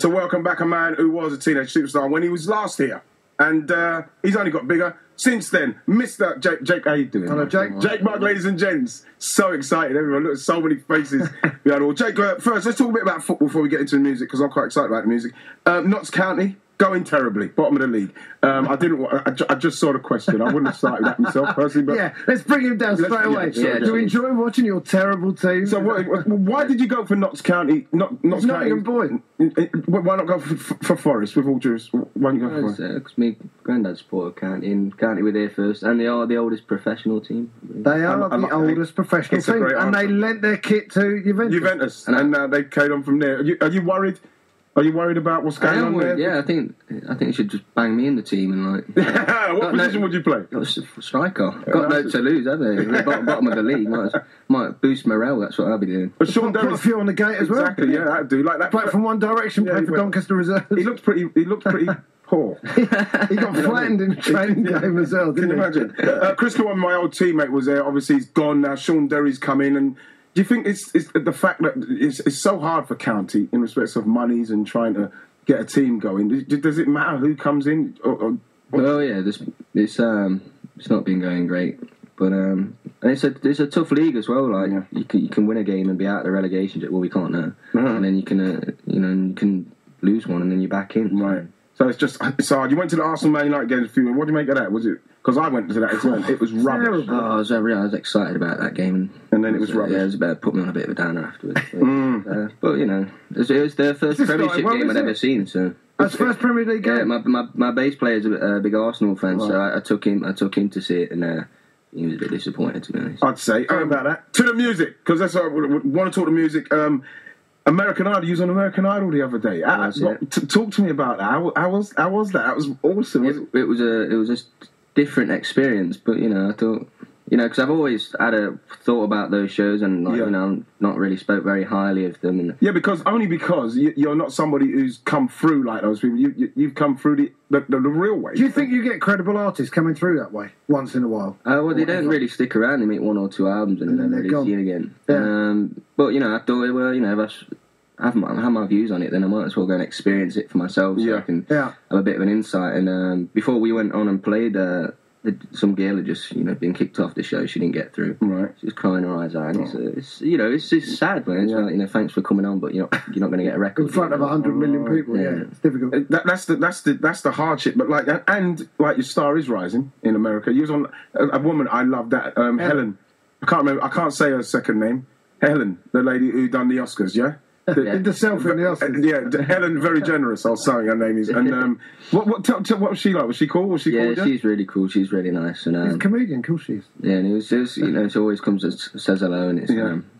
to welcome back a man who was a teenage superstar when he was last here. And he's only got bigger since then. Mr. Jake, how you doing? Hello, Jake. Jake Bugg, ladies and gents. So excited, everyone. Look, so many faces behind all. Jake, first, let's talk a bit about football before we get into the music, because I'm quite excited about the music. Notts County, going terribly, bottom of the league. I just saw the question. I wouldn't have started that myself personally, but yeah, let's bring him down straight away. Do you enjoy watching your terrible team? So why did you go for Notts County? Notts County boy. Why not go for Forest with all due? Why don't you go for? Because my granddad supported County, and County were there first, and they are the oldest professional team. They are the oldest professional team, and they lent their kit to Juventus. And they carried on from there. Are you worried? Are you worried about what's going on there? Yeah, I think you should just bang me in the team and what position would you play? Striker. Got no to lose, have they? We're bottom of the league. Might boost morale. That's what I'll be doing. But Sean put a few on the gate as well. Exactly. Yeah, I do like that. Play from one direction. Play for Doncaster Reserve. He looked pretty poor. He got flattened in the training game as well. Didn't Can you imagine? Chris Cowan, my old teammate, was there. Obviously, he's gone now. Sean Derry's come in and. Do you think it's the fact that it's so hard for County in respect of monies and trying to get a team going? Does it matter who comes in? Well, yeah, it's not been going great, but and it's a tough league as well. Like you can win a game and be out of the relegation. Well, we can't now, and then you can you can lose one and then you're back in. Right. So it's hard. You went to the Arsenal Man United game a few. What do you make of that? Was it? Because I went to that as well. It was rubbish. I was excited about that game, and then it was rubbish. Yeah, it was about put me on a bit of a downer afterwards. But it was their first Premiership game I'd ever seen. So that's first Premier League game. Yeah, my bass player's a big Arsenal fan, so I took him to see it, and he was a bit disappointed, to be honest. I'd say about that to the music, because that's what I want to talk to music. American Idol. You was on American Idol the other day. Talk to me about that. How was that? That was awesome. It was a different experience, but I thought, because I've always had a thought about those shows, and not really spoke very highly of them. And because you're not somebody who's come through like those people. You've come through the real way. Do you think you get credible artists coming through that way once in a while? Well, they don't really stick around. They make one or two albums and then they're really seen again. Yeah. But I thought, if I have my views on it, then I might as well go and experience it for myself, so I can have a bit of an insight. And before we went on and played, some girl had just been kicked off the show. She didn't get through. Right, she was crying her eyes out. And it's sad, man. It's like, thanks for coming on, but you're not going to get a record in front of 100 million people. Yeah, it's difficult. That's the hardship. But your star is rising in America. You was on a woman. I love that. Helen. I can't remember. I can't say her second name. Helen, the lady who done the Oscars. Yeah. The selfie in the Oscars. Yeah, Helen, very generous. I was saying her name is. And what was she like? Was she cool? Was she cool? Yeah, she's really cool. She's really nice. And she's a comedian, cool she is. Yeah, and it was just, she always comes and says hello, and it's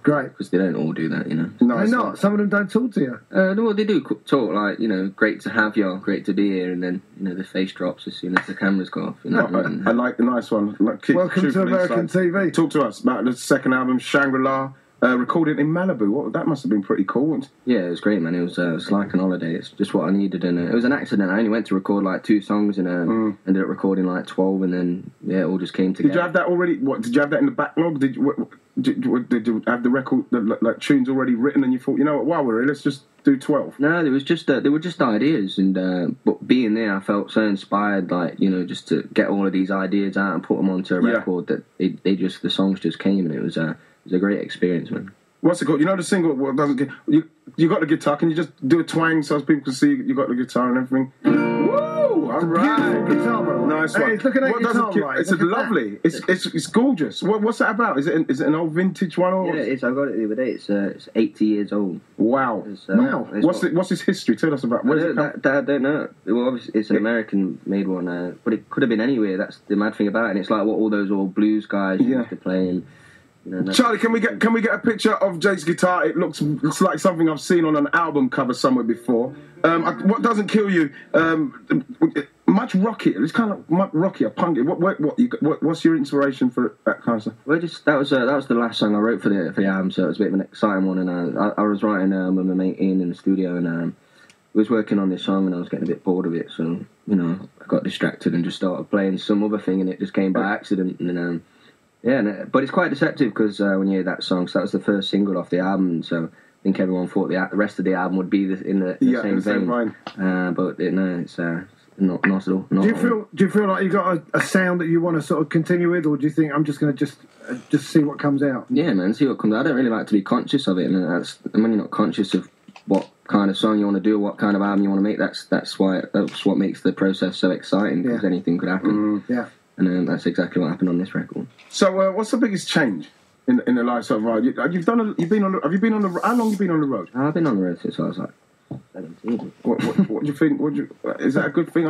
great, because they don't all do that, Nice. They're not. Some of them don't talk to you. Well, they do talk, like, great to have you, great to be here, and then the face drops as soon as the cameras go off. I like the nice one. Welcome to American TV. Talk to us about the second album, Shangri-La. Recorded in Malibu. That must have been pretty cool. Yeah, it was great, man. It was like an holiday. It's just what I needed, and it was an accident. I only went to record like 2 songs, and ended up recording like 12, and then it all just came together. Did you have that already? Did you have that in the backlog? Did you have the record, like tunes already written, and you thought, while we're here, let's just do 12? No, there was just they were just ideas, and but being there, I felt so inspired, just to get all of these ideas out and put them onto a record that the songs just came, and it was a great experience, man. What's it called? The single. What doesn't get you got the guitar? Can you just do a twang so people can see you got the guitar and everything? Woo! All right, guitar, bro. Nice one. Look at that guitar, right? It's lovely. It's gorgeous. What's that about? Is it an old vintage one? Or yeah, it is. I got it the other day. It's 80 years old. Wow. Wow. What's its history? Tell us about. I don't know. Well, obviously it's an American-made one, but it could have been anywhere. That's the mad thing about it. And it's like what all those old blues guys used to play and. Charlie, can we get a picture of Jake's guitar? It looks like something I've seen on an album cover somewhere before. What doesn't kill you? Much rockier. It's kind of much rockier, punky. What's your inspiration for that kind of stuff? Well, that was the last song I wrote for the album, so it was a bit of an exciting one. And I was writing with my mate Ian in the studio, and was working on this song, and I was getting a bit bored of it, so I got distracted and just started playing some other thing, and it just came by accident, and but it's quite deceptive because when you hear that song, so that was the first single off the album, so think everyone thought the rest of the album would be in the same vein. But no, it's not at all. Do you feel like you got a sound that you want to sort of continue with, or do you think I'm just going to just see what comes out? Yeah, man, see what comes out. I don't really like to be conscious of it, and when you're not conscious of what kind of song you want to do, what kind of album you want to make, that's what makes the process so exciting, because anything could happen. And that's exactly what happened on this record. So, what's the biggest change in the life of ride? How long have you been on the road? I've been on the road since I was like 17. What do you think? Is that a good thing?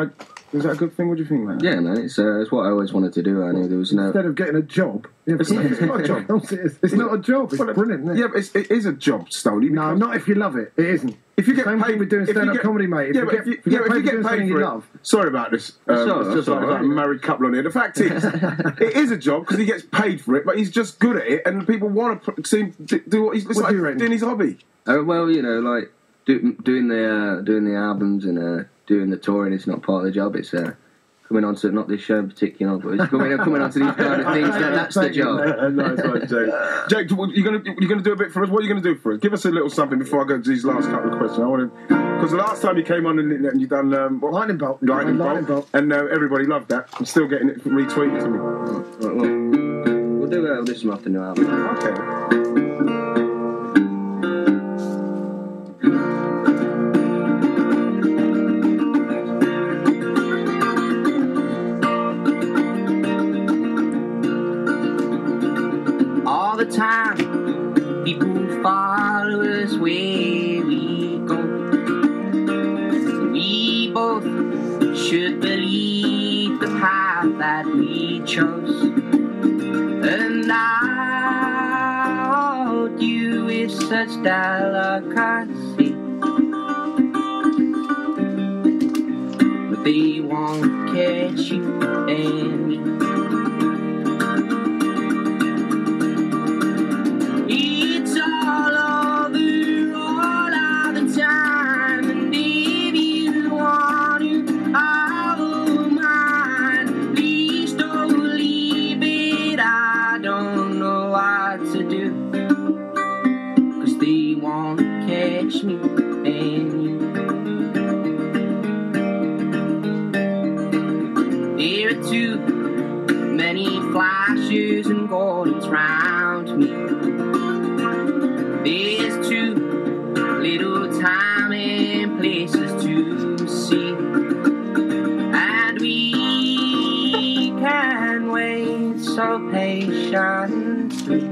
Is that a good thing? What do you think, man? Yeah, man, it's what I always wanted to do. I knew there was no... Instead of getting a job... It's not a job. It's not a job. It's brilliant, isn't it? Yeah, but it is a job, Stoney. No, not if you love it. It isn't. If you get Same paid... thing with doing stand-up comedy, mate. If you get paid for it... Sorry about this. It's just like a married couple on here. The fact is, it is a job because he gets paid for it, but he's just good at it, and people want to see him do what he's doing his hobby. Well, like... Doing the albums and doing the touring is not part of the job. It's coming on to, not this show in particular, but it's coming on to these kind of things. That's the job. Nice one, Jake. Jake, you're gonna do a bit for us. What are you gonna do for us? Give us a little something before I go to these last couple of questions. Because the last time you came on and you done Lightning Bolt, and everybody loved that. I'm still getting it retweeted to me. Right, well, we'll do this one off the new album. Okay. Time people follow us where we go. We both should believe the path that we chose, and I hold you with such delicacy, but they won't catch you and me. Me and you. There are too many flashes and gardens round me. There's too little time and places to see, and we can wait so patiently.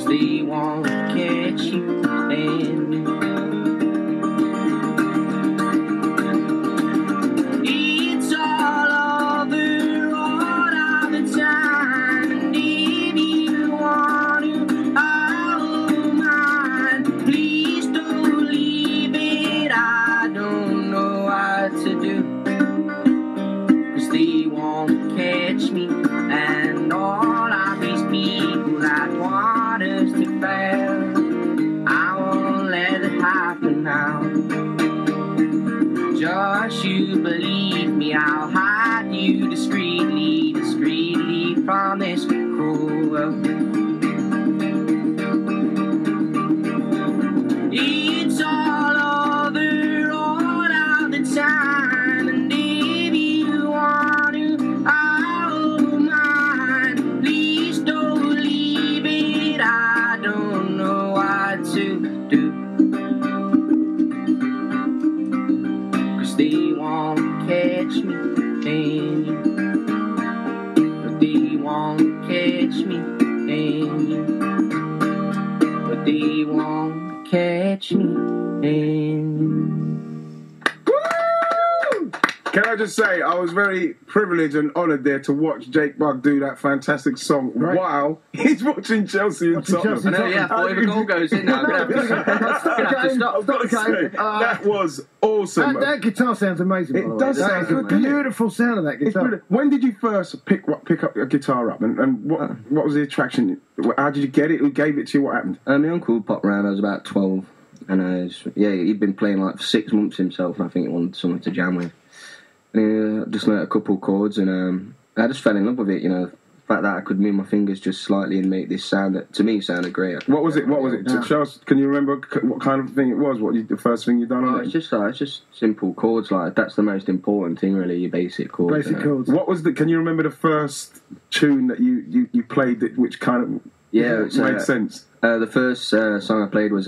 They won't catch you and me. It's all over all of the time, and if you want to, I don't mind. Please don't leave it. I don't know what to do, 'cause they won't catch me, and all of these people that want us to fail, I won't let it happen now. Just you believe me, I'll hide you discreetly from this cruel world. It's all over all of the time, and if you want to, I don't mind. Please don't leave it. I don't know what to do, 'cause they won't catch me and you. But they won't catch me and you. But they won't catch me and you. Can I just say, I was very privileged and honoured there to watch Jake Bugg do that fantastic song while he's watching Chelsea and Tottenham. I know, yeah, if a goal goes in now, I'm going to have to stop. That was awesome. That guitar sounds amazing. It does sound good. Beautiful sound of that guitar. When did you first pick up a guitar up, and what was the attraction? How did you get it? Who gave it to you? What happened? My uncle popped round. I was about 12, and he'd been playing like for 6 months himself, and I think he wanted someone to jam with. And just learnt a couple chords, and I just fell in love with it. fact that I could move my fingers just slightly and make this sound that to me sounded great. What was it? Charles, can you remember what kind of thing it was? The first thing you done on it? It's just simple chords. Like that's the most important thing, really. Your basic chords. Chords. What was Can you remember the first tune that you played which kind of made sense? The first song I played was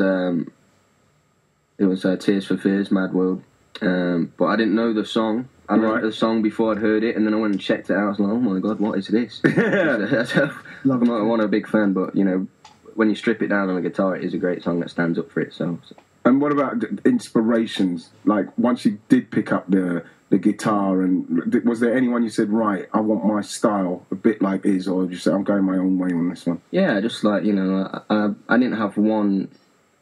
Tears for Fears, Mad World. But I didn't know the song. I learned the song before I'd heard it, and then I went and checked it out. I was like, oh my god, what is this? I'm not a big fan, but when you strip it down on a guitar, it is a great song that stands up for itself. So. And what about inspirations? Like once you did pick up the guitar, and was there anyone you said, right, I want my style a bit like his, or did you say I'm going my own way on this one? Yeah, just like I didn't have one.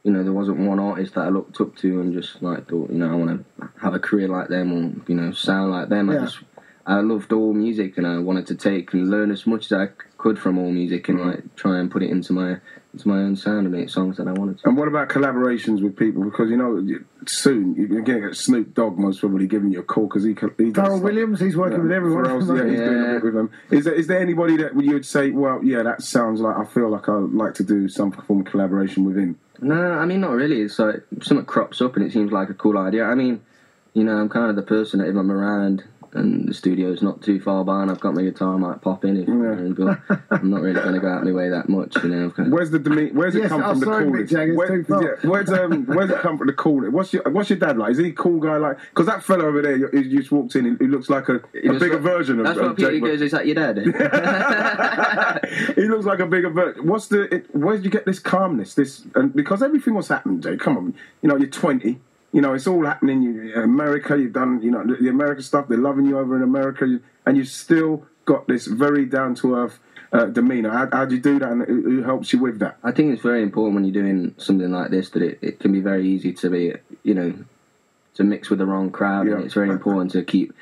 There wasn't one artist that I looked up to and just like thought, I want to have a career like them or sound like them. Yeah. I loved all music, and I wanted to take and learn as much as I could from all music and like try and put it into my own sound and make songs that I wanted to. And what about collaborations with people? Because soon you're going to get Snoop Dogg most probably giving you a call because he Pharrell Williams, he's working with everyone. He's doing a bit with them. Is there anybody that you would say, well, yeah, that sounds like I feel like I'd like to do some form of collaboration with him? No, I mean, not really. It's like something crops up and it seems like a cool idea. I mean, I'm kind of the person that if I'm around and the studio's not too far by and I've got my guitar, I might pop in. But I'm not really going to go out of my way that much. Where's it come from? The coolness? Where's it come from? The coolness? What's your dad like? Is he a cool guy? Like, because that fella over there, you just walked in. He looks like a bigger version of. That's what Peter goes. Is that your dad? He looks like a bigger version. Where did you get this calmness? Because everything was happening, Jay. Come on, you're 20. It's all happening in America. You've done, the American stuff. They're loving you over in America, and you've still got this very down-to-earth demeanour. How do you do that, and who helps you with that? I think it's very important when you're doing something like this that it can be very easy to be, to mix with the wrong crowd. Yeah. And it's very important to keep,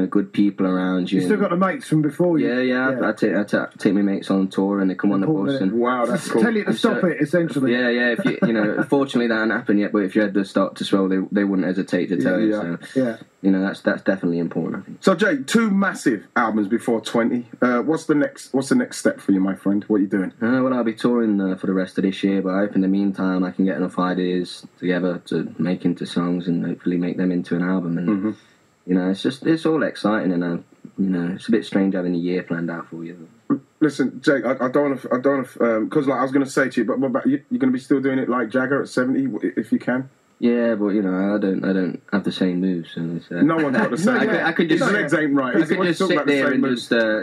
good people around you. You still got the mates from before. Yeah. I take my mates on tour and they come on the bus. And wow, that's cool. Tell you to stop it, essentially. Yeah. If fortunately that hasn't happened yet, but if your head does start to swell, they wouldn't hesitate to tell you. So, that's definitely important, I think. So, Jay, 2 massive albums before 20. What's the next step for you, my friend? What are you doing? Well, I'll be touring for the rest of this year, but I hope in the meantime I can get enough ideas together to make into songs and hopefully make them into an album. And it's all exciting, and it's a bit strange having a year planned out for you. Listen, Jake, I don't want to, because I was going to say to you, but what about you? You're going to be still doing it like Jagger at 70, if you can? Yeah, but I don't have the same moves. So no one's got the same. I could just his legs ain't right. I could just sit there and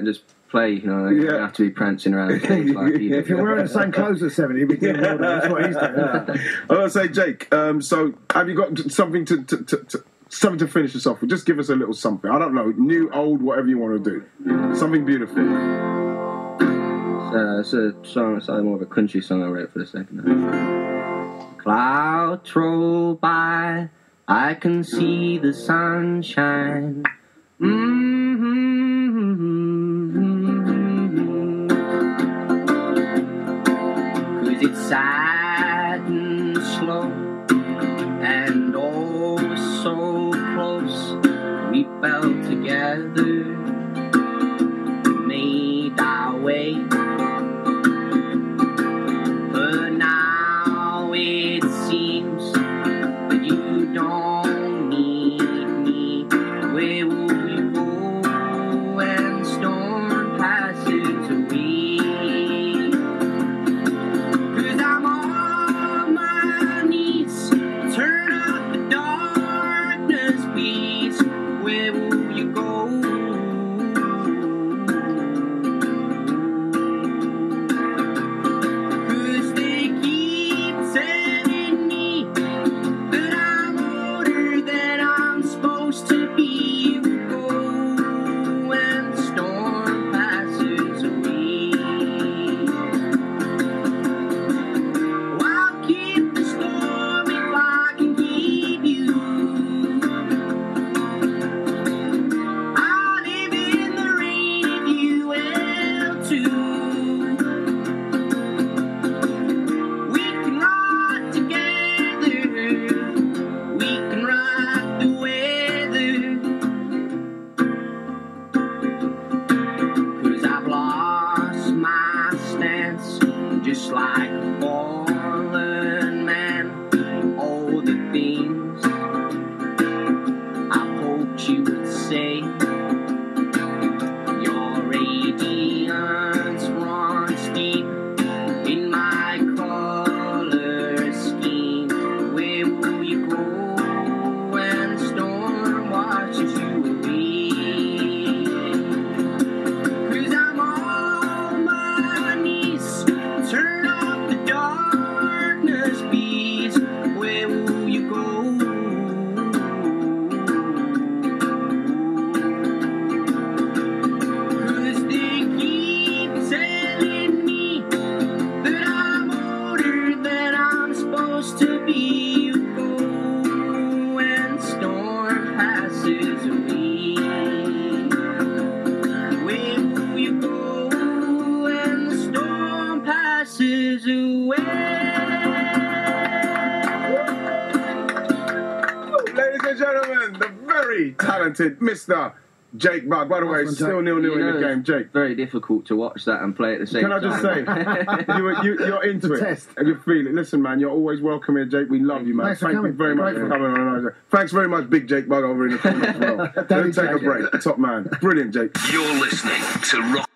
just play. You don't have to be prancing around. If you're wearing the same clothes at 70, you'd be doing well. That's what he's doing. I want to say, Jake. So, have you got something to finish us off with? Just give us a little something. I don't know, new, old, whatever you want to do. Something beautiful. It's a song. It's more of a country song I wrote for the second half. Clouds roll by, I can see the sunshine. Cause it's sad and slow, and all was so close. We fell together, made our way. But now it seems that you don't need me. Where will you go when the storm passes away? 'Cause I'm on my knees, turn up the darkness, please. Where will you go very talented Mr. Jake Bugg. By the way, still 0-0 in the game, Jake. Very difficult to watch that and play at the same time. Can I just say, you're into it test. and you feel it. Listen, man, you're always welcome here, Jake. We love you, man. Thank you very much for coming on. Thanks very much, Big Jake Bugg over in the corner as well. Don't take a break. Top man. Brilliant, Jake. You're listening to Rock.